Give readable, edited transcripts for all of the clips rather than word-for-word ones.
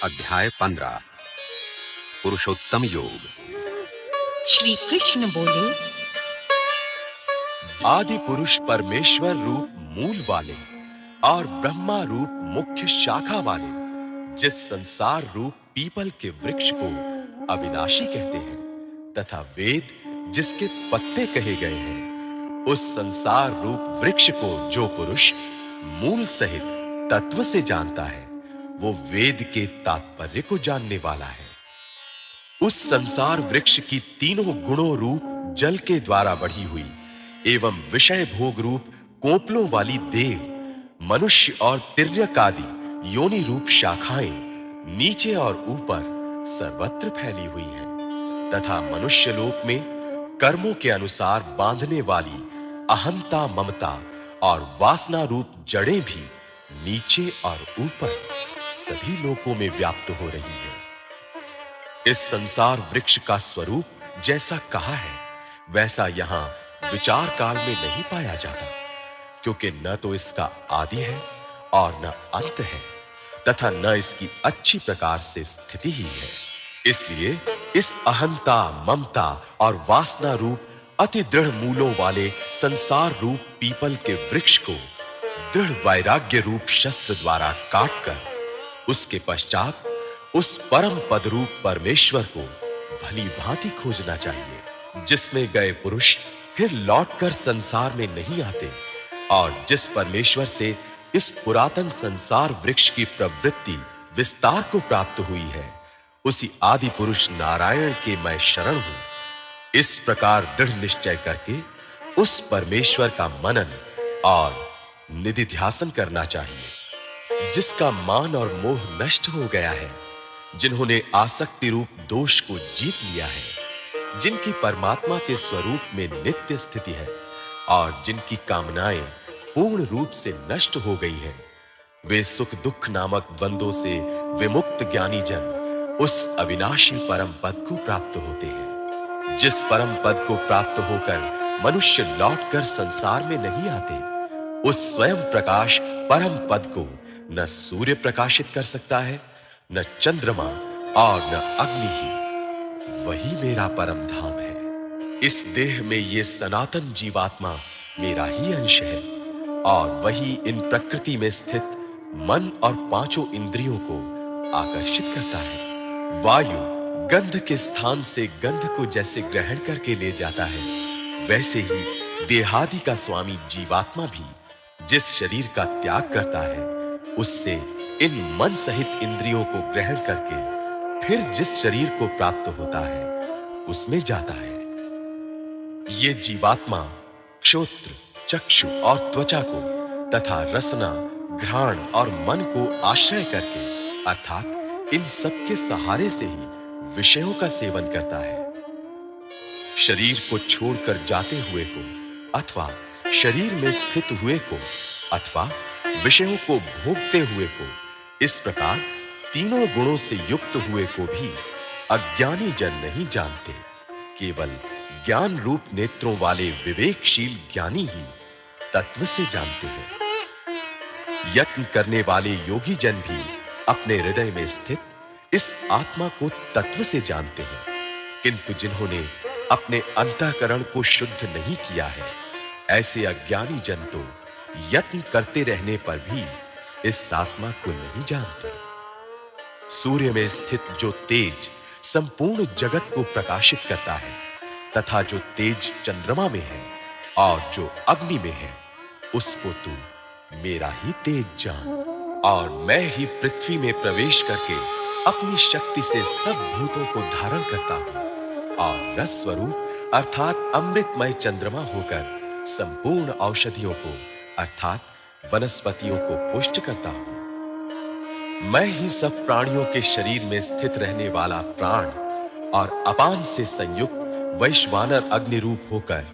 अध्याय 15 पुरुषोत्तम योग। श्री कृष्ण बोले, आदि पुरुष परमेश्वर रूप मूल वाले और ब्रह्मा रूप मुख्य शाखा वाले जिस संसार रूप पीपल के वृक्ष को अविनाशी कहते हैं तथा वेद जिसके पत्ते कहे गए हैं, उस संसार रूप वृक्ष को जो पुरुष मूल सहित तत्व से जानता है, वो वेद के तात्पर्य को जानने वाला है। उस संसार वृक्ष की तीनों गुणों रूप जल के द्वारा बढ़ी हुई एवं विषय भोग रूप कोपलों वाली देव, मनुष्य और तिर्यक आदि योनि रूप शाखाएं नीचे और ऊपर सर्वत्र फैली हुई हैं तथा मनुष्य लोक में कर्मों के अनुसार बांधने वाली अहंता, ममता और वासना रूप जड़ें भी नीचे और ऊपर सभी लोकों में व्याप्त हो रही है। इस संसार वृक्ष का स्वरूप जैसा कहा है वैसा यहां विचार काल में नहीं पाया जाता, क्योंकि न तो इसका आदि है और न अंत है तथा न इसकी अच्छी प्रकार से स्थिति ही है। इसलिए इस अहंता, ममता और वासना रूप अति दृढ़ मूलों वाले संसार रूप पीपल के वृक्ष को दृढ़ वैराग्य रूप शस्त्र द्वारा काटकर उसके पश्चात उस परम पद रूप परमेश्वर को भली भांति खोजना चाहिए, जिसमें गए पुरुष फिर लौटकर संसार में नहीं आते और जिस परमेश्वर से इस पुरातन संसार वृक्ष की प्रवृत्ति विस्तार को प्राप्त हुई है, उसी आदि पुरुष नारायण के मैं शरण हूं। इस प्रकार दृढ़ निश्चय करके उस परमेश्वर का मनन और निधिध्यासन करना चाहिए, जिसका मान और मोह नष्ट हो गया है, जिन्होंने आसक्ति रूप दोष को जीत लिया है, जिनकी परमात्मा के स्वरूप में नित्य स्थिति है और जिनकी कामनाएं पूर्ण रूप से नष्ट हो गई हैं, वे सुख दुख नामक द्वंद्वों से विमुक्त ज्ञानी जन उस अविनाशी परम पद को प्राप्त होते हैं। जिस परम पद को प्राप्त होकर मनुष्य लौटकर संसार में नहीं आते, उस स्वयं प्रकाश परम पद को न सूर्य प्रकाशित कर सकता है, न चंद्रमा और न अग्नि ही। वही मेरा परम धाम है। इस देह में ये सनातन जीवात्मा मेरा ही अंश है और वही इन प्रकृति में स्थित मन और पांचों इंद्रियों को आकर्षित करता है। वायु गंध के स्थान से गंध को जैसे ग्रहण करके ले जाता है, वैसे ही देहादि का स्वामी जीवात्मा भी जिस शरीर का त्याग करता है, उससे इन मन सहित इंद्रियों को ग्रहण करके फिर जिस शरीर को प्राप्त होता है, उसमें जाता है। ये जीवात्मा क्षोत्र, चक्षु और त्वचा को तथा रसना, घ्राण और मन को आश्रय करके अर्थात इन सब के सहारे से ही विषयों का सेवन करता है। शरीर को छोड़कर जाते हुए को अथवा शरीर में स्थित हुए को अथवा विषयों को भोगते हुए को, इस प्रकार तीनों गुणों से युक्त हुए को भी अज्ञानी जन नहीं जानते। केवल ज्ञान रूप नेत्रों वाले विवेकशील ज्ञानी ही तत्व से जानते हैं। यत्न करने वाले योगी जन भी अपने हृदय में स्थित इस आत्मा को तत्व से जानते हैं, किंतु जिन्होंने अपने अंतःकरण को शुद्ध नहीं किया है, ऐसे अज्ञानी जन तो यत्न करते रहने पर भी इस आत्मा को नहीं जानते। सूर्य में स्थित जो तेज संपूर्ण जगत को प्रकाशित करता है तथा जो तेज चंद्रमा में है और जो अग्नि में है, उसको तू मेरा ही तेज जान। और मैं ही पृथ्वी में प्रवेश करके अपनी शक्ति से सब भूतों को धारण करता हूं और रस स्वरूप अर्थात अमृतमय चंद्रमा होकर संपूर्ण औषधियों को अर्थात वनस्पतियों को पुष्ट करता हूं। मैं ही सब प्राणियों के शरीर में स्थित रहने वाला प्राण और अपान से संयुक्त वैश्वानर अग्नि रूप होकर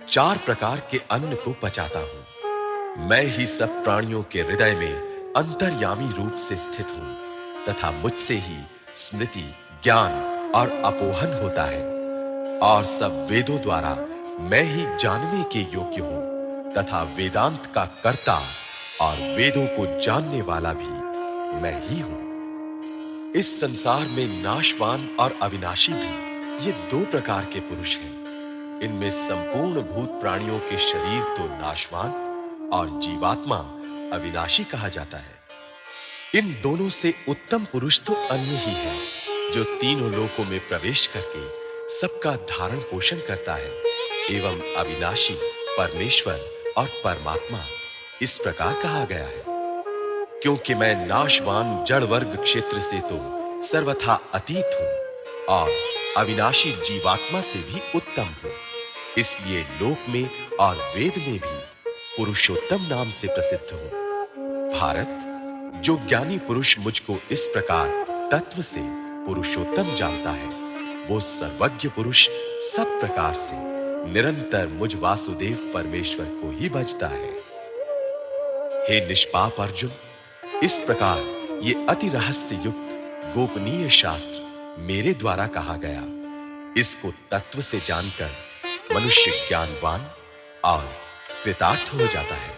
4 प्रकार के अन्न को पचाता हूं। मैं ही सब प्राणियों के हृदय में अंतर्यामी रूप से स्थित हूं तथा मुझसे ही स्मृति, ज्ञान और अपोहन होता है और सब वेदों द्वारा मैं ही जानने के योग्य हूं तथा वेदांत का कर्ता और वेदों को जानने वाला भी मैं ही हूं। इस संसार में नाशवान और अविनाशी भी ये दो प्रकार के पुरुष हैं। इनमें संपूर्ण भूत प्राणियों के शरीर तो नाशवान और जीवात्मा अविनाशी कहा जाता है। इन दोनों से उत्तम पुरुष तो अन्य ही है, जो तीनों लोकों में प्रवेश करके सबका धारण पोषण करता है एवं अविनाशी परमेश्वर और परमात्मा इस प्रकार कहा गया है। क्योंकि मैं नाशवान जड़ वर्ग क्षेत्र से तो सर्वथा अतीत हूं और अविनाशी जीवात्मा से भी उत्तम हूं, इसलिए लोक में और वेद में भी पुरुषोत्तम नाम से प्रसिद्ध हूं। भारत, जो ज्ञानी पुरुष मुझको इस प्रकार तत्व से पुरुषोत्तम जानता है, वो सर्वज्ञ पुरुष सब प्रकार से निरंतर मुझ वासुदेव परमेश्वर को ही भजता है। हे निष्पाप अर्जुन, इस प्रकार ये अति रहस्य युक्त गोपनीय शास्त्र मेरे द्वारा कहा गया। इसको तत्व से जानकर मनुष्य ज्ञानवान और कृतार्थ हो जाता है।